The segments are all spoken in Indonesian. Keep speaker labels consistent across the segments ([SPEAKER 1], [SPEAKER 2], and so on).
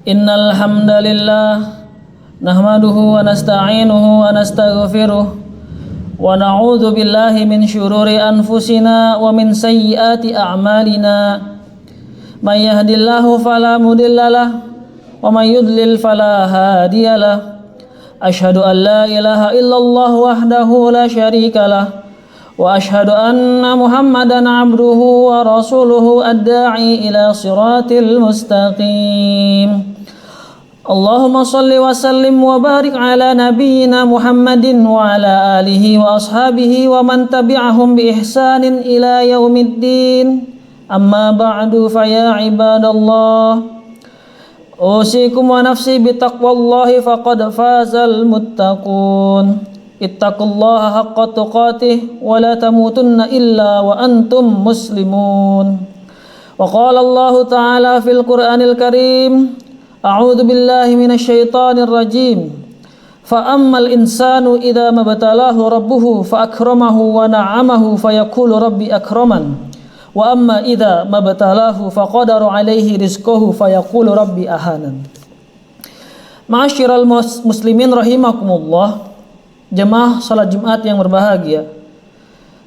[SPEAKER 1] Innal hamdalillah nahmaduhu wa nasta'inuhu wa nastaghfiruh wa na'udzu billahi min syururi anfusina wa min sayyiati a'malina. May yahdihillahu fala mudhillalah wa may yudlil fala hadiyalah. Asyhadu an la ilaha illallah wahdahu la syarikalah wa asyhadu anna Muhammadan abduhu wa rasuluhu ad-da'i ila siratil mustaqim. Allahumma salli wa sallim wa barik ala nabiyyina Muhammadin wa ala alihi wa ashabihi wa man tabi'ahum bi ihsanin ila yaumiddin. Amma ba'du fa ya ibadallah, usikum wa nafsi bi taqwallahi faqad fazal muttaqun. Ittaqullaha haqqa tuqatih wa la tamutunna illa wa antum muslimun. Wa qala Allah ta'ala fil Qur'anil Karim, a'udzu billahi minasy syaithanir rajim. Fa ammal insanu idza mabtalahu rabbuhu fa akramahu wa na'amahu fayaqulu rabbi akraman. Wa amma idza mabtalahu faqadara 'alaihi rizqahu fayaqulu rabbi ahanan. Ma'asyiral muslimin rahimakumullah, jemaah salat Jumat yang berbahagia.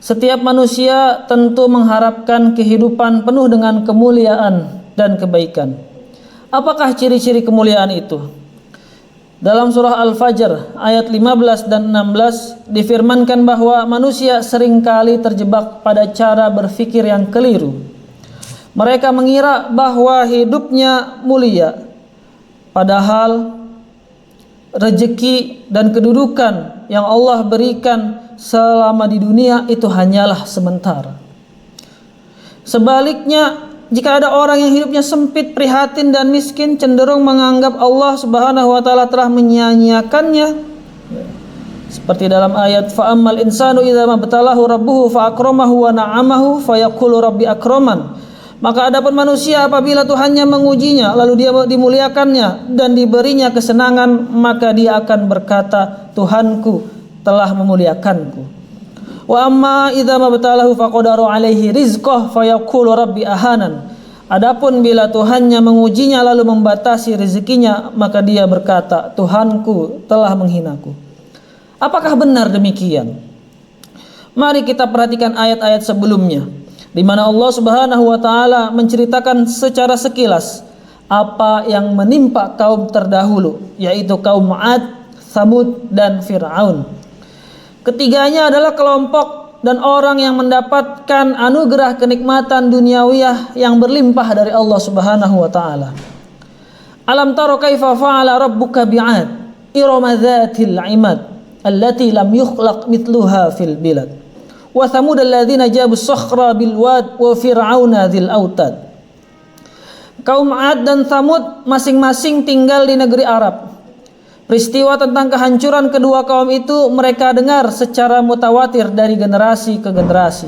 [SPEAKER 1] Setiap manusia tentu mengharapkan kehidupan penuh dengan kemuliaan dan kebaikan. Apakah ciri-ciri kemuliaan itu? Dalam surah Al-Fajr ayat 15 dan 16 difirmankan bahwa manusia seringkali terjebak pada cara berfikir yang keliru. Mereka mengira bahwa hidupnya mulia, padahal rezeki dan kedudukan yang Allah berikan selama di dunia itu hanyalah sementara. Sebaliknya, jika ada orang yang hidupnya sempit, prihatin dan miskin, cenderung menganggap Allah Subhanahu wa taala telah menyia-nyiakannya. Seperti dalam ayat fa ammal insanu idza mabtalahu rabbuhu fa akramahu wa na'amahu fayaqulu rabbi akraman. Maka adapun manusia apabila Tuhannya mengujinya lalu dia dimuliakannya dan diberinya kesenangan, maka dia akan berkata, Tuhanku telah memuliakanku. Wa amma idza mabtalahu faqadara 'alaihi rizqah fayaqulu rabbi ahanan. Adapun bila Tuhannya mengujinya lalu membatasi rezekinya, maka dia berkata, Tuhanku telah menghinaku. Apakah benar demikian? Mari kita perhatikan ayat-ayat sebelumnya, di mana Allah Subhanahu wa taala menceritakan secara sekilas apa yang menimpa kaum terdahulu, yaitu kaum 'Ad, Tsamud dan Fir'aun. Ketiganya adalah kelompok dan orang yang mendapatkan anugerah kenikmatan duniawiyah yang berlimpah dari Allah Subhanahu wa taala. Alam tara kaifa fa'ala rabbuka bi'ad irama dzatil 'imad allati lam yukhlaq mithluha fil bilad wa thamud alladziina jabus sakhra bil wad wa fir'auna dzil autad. Kaum 'Ad dan Tsamud masing-masing tinggal di negeri Arab. Peristiwa tentang kehancuran kedua kaum itu mereka dengar secara mutawatir dari generasi ke generasi.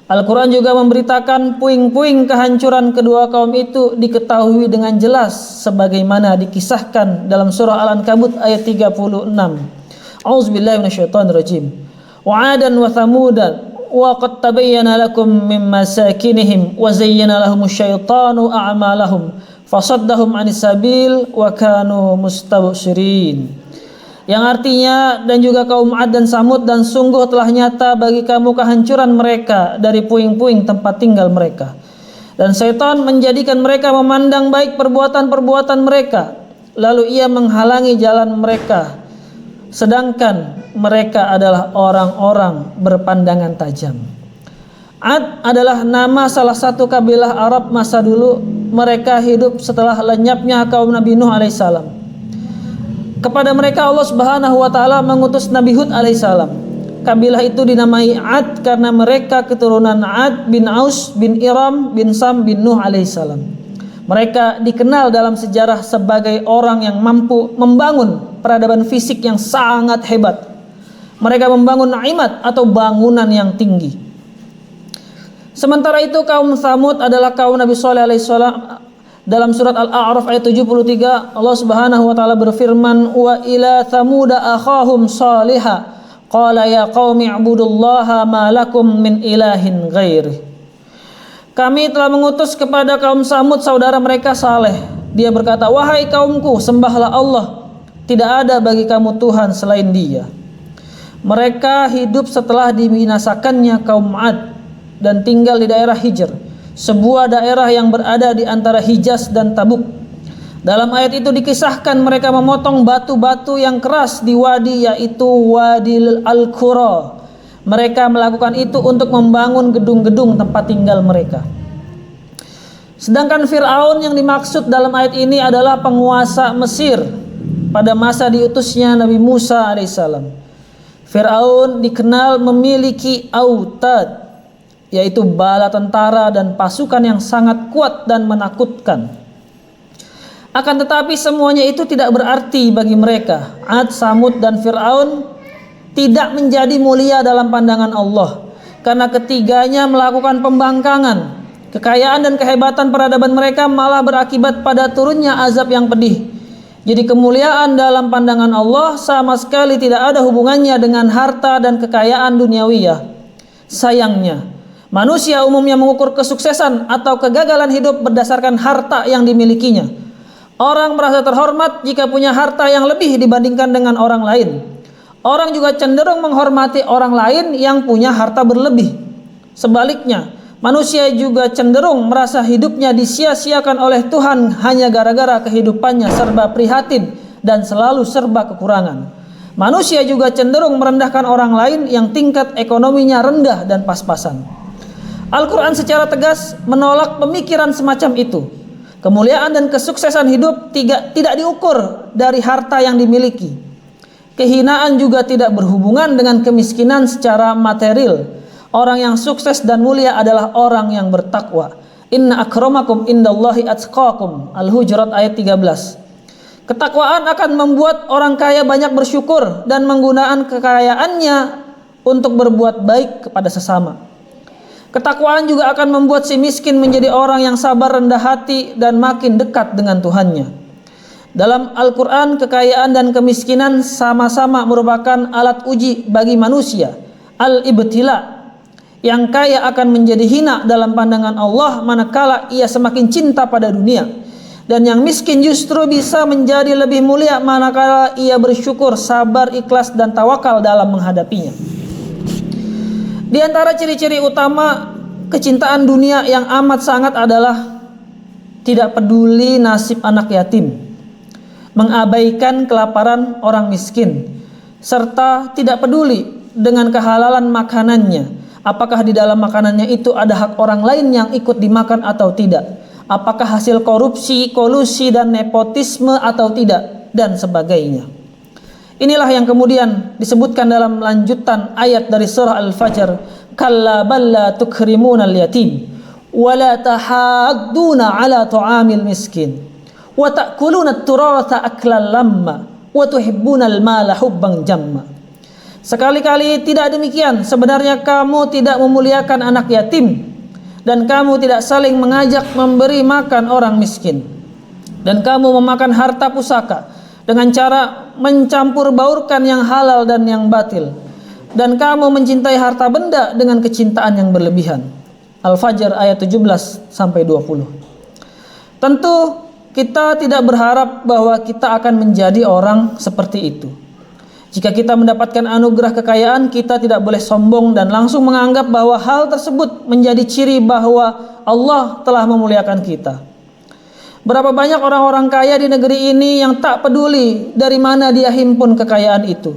[SPEAKER 1] Al-Quran juga memberitakan puing-puing kehancuran kedua kaum itu diketahui dengan jelas sebagaimana dikisahkan dalam surah Al-Ankabut ayat 36. A'udzubillahi minasyaitonirrajim. Wa 'adan wa thamudan wa qad tabayyana lakum min masakinihim wa zayyana lahumusy syaitanu a'malahum fasaddahum 'anis sabil wa kanu mustabshirin. Yang artinya, dan juga kaum 'Ad dan Tsamud, dan sungguh telah nyata bagi kamu kehancuran mereka dari puing-puing tempat tinggal mereka, dan syaitan menjadikan mereka memandang baik perbuatan-perbuatan mereka, lalu ia menghalangi jalan mereka, sedangkan mereka adalah orang-orang berpandangan tajam. 'Ad adalah nama salah satu kabilah Arab masa dulu. Mereka hidup setelah lenyapnya kaum Nabi Nuh alaihissalam. Kepada mereka Allah Subhanahu wa taala mengutus Nabi Hud alaihissalam. Kabilah itu dinamai 'Ad karena mereka keturunan 'Ad bin Aus bin Iram bin Sam bin Nuh alaihissalam. Mereka dikenal dalam sejarah sebagai orang yang mampu membangun peradaban fisik yang sangat hebat. Mereka membangun imat atau bangunan yang tinggi. Sementara itu kaum Tsamud adalah kaum Nabi Shalih alaihissalam. Dalam surat Al-A'raf ayat 73 Allah Subhanahu wa taala berfirman, wa ila tsamuda akhahum Shalihah qala ya qaumi ibudullaha ma lakum min ilahin ghairi. Kami telah mengutus kepada kaum Tsamud saudara mereka Saleh. Dia berkata, "Wahai kaumku, sembahlah Allah. Tidak ada bagi kamu Tuhan selain Dia." Mereka hidup setelah dibinasakannya kaum 'Ad dan tinggal di daerah Hijr, sebuah daerah yang berada di antara Hijaz dan Tabuk. Dalam ayat itu dikisahkan mereka memotong batu-batu yang keras di wadi, yaitu Wadi Al-Qura. Mereka melakukan itu untuk membangun gedung-gedung tempat tinggal mereka. Sedangkan Fir'aun yang dimaksud dalam ayat ini adalah penguasa Mesir pada masa diutusnya Nabi Musa alaihissalam. Fir'aun dikenal memiliki autad, yaitu bala tentara dan pasukan yang sangat kuat dan menakutkan. Akan tetapi semuanya itu tidak berarti bagi mereka. 'Ad, Samud dan Fir'aun tidak menjadi mulia dalam pandangan Allah, karena ketiganya melakukan pembangkangan. Kekayaan dan kehebatan peradaban mereka malah berakibat pada turunnya azab yang pedih. Jadi kemuliaan dalam pandangan Allah sama sekali tidak ada hubungannya dengan harta dan kekayaan duniawiyah. Sayangnya, manusia umumnya mengukur kesuksesan atau kegagalan hidup berdasarkan harta yang dimilikinya. Orang merasa terhormat jika punya harta yang lebih dibandingkan dengan orang lain. Orang juga cenderung menghormati orang lain yang punya harta berlebih. Sebaliknya, manusia juga cenderung merasa hidupnya disia-siakan oleh Tuhan hanya gara-gara kehidupannya serba prihatin dan selalu serba kekurangan. Manusia juga cenderung merendahkan orang lain yang tingkat ekonominya rendah dan pas-pasan. Al-Quran secara tegas menolak pemikiran semacam itu. Kemuliaan dan kesuksesan hidup tidak diukur dari harta yang dimiliki. Kehinaan juga tidak berhubungan dengan kemiskinan secara material. Orang yang sukses dan mulia adalah orang yang bertakwa. Inna akramakum indallahi atqakum. Al-Hujurat ayat 13. Ketakwaan akan membuat orang kaya banyak bersyukur dan menggunakan kekayaannya untuk berbuat baik kepada sesama. Ketakwaan juga akan membuat si miskin menjadi orang yang sabar, rendah hati, dan makin dekat dengan Tuhannya. Dalam Al-Quran, kekayaan dan kemiskinan sama-sama merupakan alat uji bagi manusia. Al-ibtila. Yang kaya akan menjadi hina dalam pandangan Allah manakala ia semakin cinta pada dunia. Dan yang miskin justru bisa menjadi lebih mulia manakala ia bersyukur, sabar, ikhlas, dan tawakal dalam menghadapinya. Di antara ciri-ciri utama kecintaan dunia yang amat sangat adalah tidak peduli nasib anak yatim, mengabaikan kelaparan orang miskin, serta tidak peduli dengan kehalalan makanannya. Apakah di dalam makanannya itu ada hak orang lain yang ikut dimakan atau tidak? Apakah hasil korupsi, kolusi, dan nepotisme atau tidak? Dan sebagainya. Inilah yang kemudian disebutkan dalam lanjutan ayat dari surah Al-Fajr. Kalla balla tukrimuna al-yatim wa la tahadduna ala ta'amil miskin wa ta'kuluna at-turatha aklan lamma wa tuhibbuna al-mala hubban jamma. Sekali-kali tidak demikian. Sebenarnya kamu tidak memuliakan anak yatim, dan kamu tidak saling mengajak memberi makan orang miskin, dan kamu memakan harta pusaka dengan cara mencampur baurkan yang halal dan yang batil, dan kamu mencintai harta benda dengan kecintaan yang berlebihan. Al-Fajr ayat 17-20. Tentu kita tidak berharap bahwa kita akan menjadi orang seperti itu. Jika kita mendapatkan anugerah kekayaan, kita tidak boleh sombong dan langsung menganggap bahwa hal tersebut menjadi ciri bahwa Allah telah memuliakan kita. Berapa banyak orang-orang kaya di negeri ini yang tak peduli dari mana dia himpun kekayaan itu.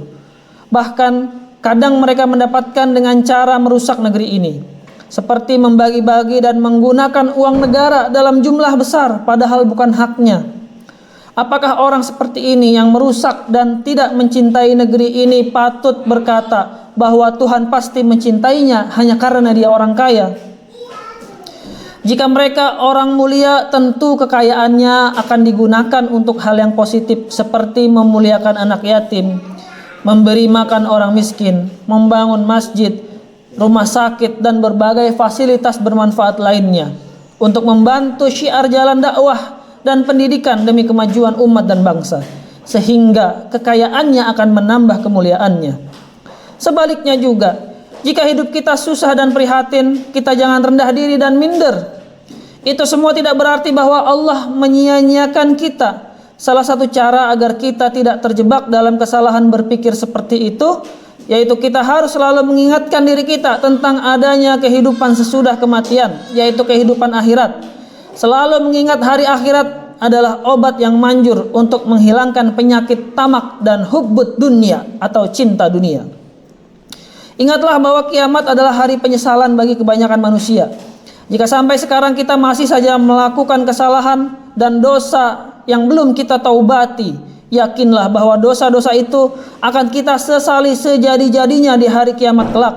[SPEAKER 1] Bahkan kadang mereka mendapatkan dengan cara merusak negeri ini, seperti membagi-bagi dan menggunakan uang negara dalam jumlah besar padahal bukan haknya. Apakah orang seperti ini yang merusak dan tidak mencintai negeri ini patut berkata bahwa Tuhan pasti mencintainya hanya karena dia orang kaya? Jika mereka orang mulia, tentu kekayaannya akan digunakan untuk hal yang positif seperti memuliakan anak yatim, memberi makan orang miskin, membangun masjid, rumah sakit, dan berbagai fasilitas bermanfaat lainnya untuk membantu syiar jalan dakwah dan pendidikan demi kemajuan umat dan bangsa, sehingga kekayaannya akan menambah kemuliaannya. Sebaliknya juga, jika hidup kita susah dan prihatin, kita jangan rendah diri dan minder. Itu semua tidak berarti bahwa Allah menyia-nyiakan kita. Salah satu cara agar kita tidak terjebak dalam kesalahan berpikir seperti itu, yaitu kita harus selalu mengingatkan diri kita tentang adanya kehidupan sesudah kematian, yaitu kehidupan akhirat. Selalu mengingat hari akhirat adalah obat yang manjur untuk menghilangkan penyakit tamak dan hubbud dunia atau cinta dunia. Ingatlah bahwa kiamat adalah hari penyesalan bagi kebanyakan manusia. Jika sampai sekarang kita masih saja melakukan kesalahan dan dosa yang belum kita taubati, yakinlah bahwa dosa-dosa itu akan kita sesali sejadi-jadinya di hari kiamat kelak.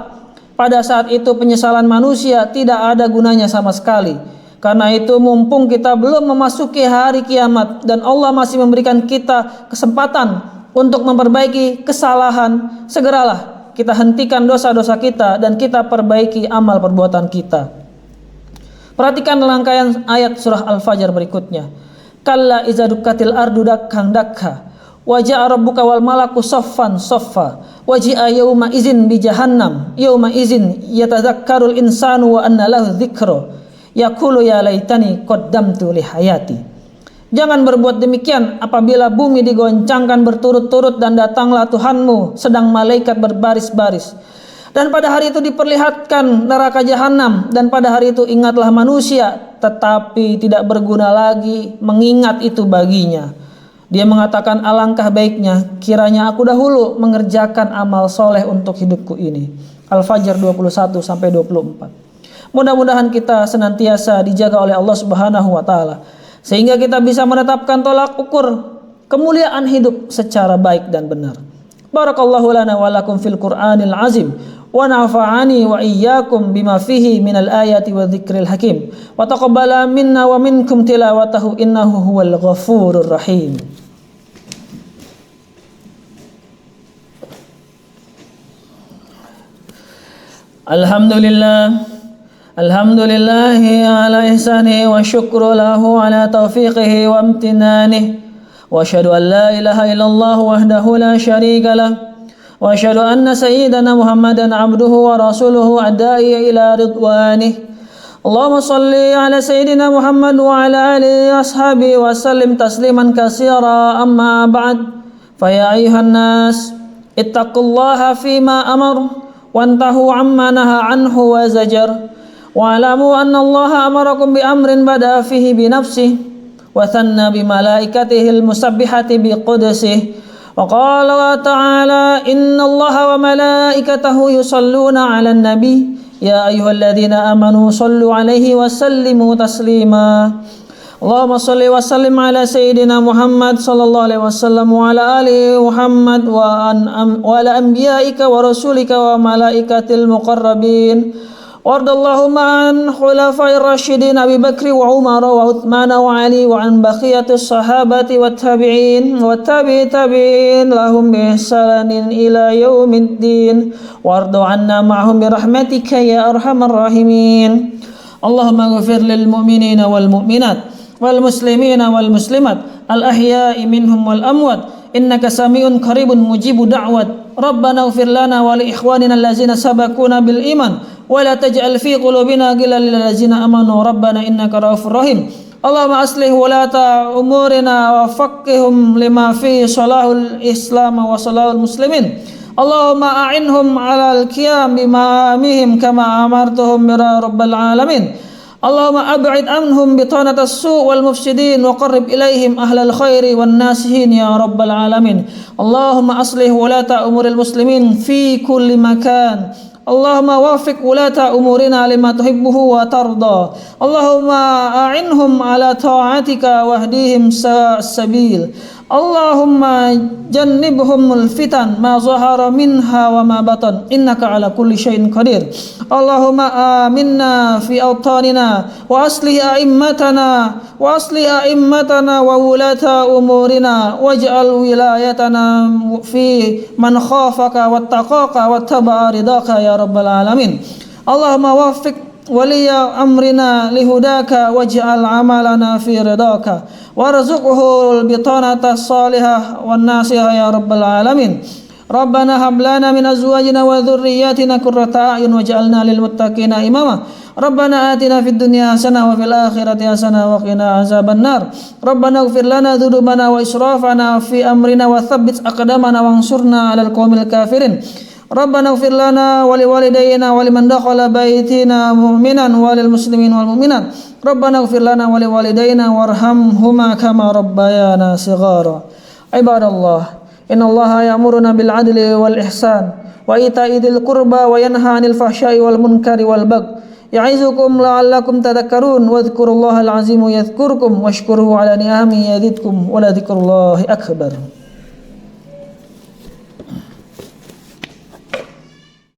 [SPEAKER 1] Pada saat itu penyesalan manusia tidak ada gunanya sama sekali. Karena itu mumpung kita belum memasuki hari kiamat dan Allah masih memberikan kita kesempatan untuk memperbaiki kesalahan, segeralah kita hentikan dosa-dosa kita dan kita perbaiki amal perbuatan kita. Perhatikan rangkaian ayat surah Al-Fajr berikutnya. Kalla iza dukkatil ardu dakkan dakka wa ja'a rabbuka wal malaku saffan saffa wa ji'a yawma izin bi jahannam yawma izin yatadzakkarul insanu wa anna lahu dzikra yaqulu ya laitani qaddamtu li hayati. Jangan berbuat demikian apabila bumi digoncangkan berturut-turut dan datanglah Tuhanmu sedang malaikat berbaris-baris. Dan pada hari itu diperlihatkan neraka jahanam, dan pada hari itu ingatlah manusia, tetapi tidak berguna lagi mengingat itu baginya. Dia mengatakan, alangkah baiknya kiranya aku dahulu mengerjakan amal soleh untuk hidupku ini. Al-Fajr 21-24. Mudah-mudahan kita senantiasa dijaga oleh Allah Subhanahu wa taala sehingga kita bisa menetapkan tolak ukur kemuliaan hidup secara baik dan benar. Barakallahu lana wa lakum fil Qur'anil azim wa nafa'ani wa iyyakum bima fihi minal ayati wa dzikril hakim wa taqabbala minna wa minkum tilawatahu innahu huwal ghafurur rahim. Alhamdulillahi ala ihsanihi wa syukru lahu ala taufiqihi wa amtinanihi wa asyhadu an la ilaha illallah wahdahu la syarika lah wa asyhadu anna sayyidana Muhammadan abduhu wa rasuluhu adda'i ila ridwanih. Allahumma salli ala sayyidina Muhammad wa ala alihi ashabihi wa sallim tasliman katsira amma ba'd. Fa ya ayuhan nas ittaqullaha fima amar wantahu amma naha anhu wa zajar wa alamu anna Allah amarakum bi amrin bada fihi bi nafsihi wa thanna bi malaikatihi al-musabbihati bi qudsihi wa qala ta'ala inna Allaha wa malaikatahu yusalluna 'alan nabi ya ayyuhalladzina amanu sallu 'alaihi wa sallimu taslima. Allahumma salli wa sallim ala sayyidina Muhammad sallallahu alaihi wasallam wa ala ali Muhammad wa ala anbiya'ika wa rasulika wa malaikatil muqarrabin. Wardallahumma an khulafa'ir rasyidin Abi Bakri wa Umar wa Uthman wa Ali wa an baqiyatis sahabati wat tabi'in wa tabi'in lahum bi ihsanin ila yaumiddin wardu 'anna ma'hum bi rahmatika ya arhamar rahimin. Allahumma ighfir lil mu'minina wal mu'minat wal muslimina wal muslimat al ahya'i minhum wal amwat innaka samiun qaribun mujibu da'wat. Rabbana ighfir lana wa li ikhwanina allazina sabaquna bil iman wa la taj'al fi qulubina ghillan lil ladzina amanu rabbana innaka raufur rahim. Allahumma aslih wulata umurina wa faqqihhum lima fi salahul islam wa salahul muslimin. Allahumma a'inhum 'alal qiyam bima amihim kama amartuhum ya rabbal alamin. Allahumma ab'id anhum bitanatas su' wal mufsidin wa qarrib ilaihim ahlal khairi wan nasihin ya rabbal alamin. Allahumma aslih wulata umuril muslimin fi kulli makan. Allahumma wafiq wulata umurina lima tuhibbuhu wa tarda. Allahumma a'inhum ala ta'atika wahdihim sabil. Allahumma jannibhumul fitan ma zahara minha wa ma batan innaka ala kulli syai'in qadir. Allahumma aminna fi awtanina wa aslih a'immatana wa wulata umurina waj'al wilayatana fi man khafaka wattaqaka wattaba'a ridaka ya rabbal alamin. Allahumma waffiq waliya amrina lihudaka waj'al amalana fi ridaka warzuqhu bitanata salihah wan nasihah ya rabbal alamin. Rabbana hab lana min azwajina wa dhurriyyatina qurrata a'yun waj'alna lil muttaqina imama. Rabbana atina fid dunya hasanah wa fil akhirati hasanah wa qina azabannar. Rabbana ighfir lana dhunubana wa israfana fi amrina wa tsabbit aqdamana wansurna 'alal qaumil kafirin. Rabbana ighfir lana wa liwalidayna wa liman dakhala baitina mu'minan wa lil muslimin wal mu'minat. Rabbana ighfir lana wa liwalidayna warhamhuma kama rabbayana shighara. Ibadallah, innallaha ya'muruna bil 'adli wal ihsan wa ita'i dzil qurba wa yanha 'anil fahsya'i wal munkari wal baghi. Ya'izukum la'allakum tadhakkarun wadhkurullahal 'azima yadhkurkum washkuruhu 'ala ni'amihi yazidkum wa la dzikrullahi akbar.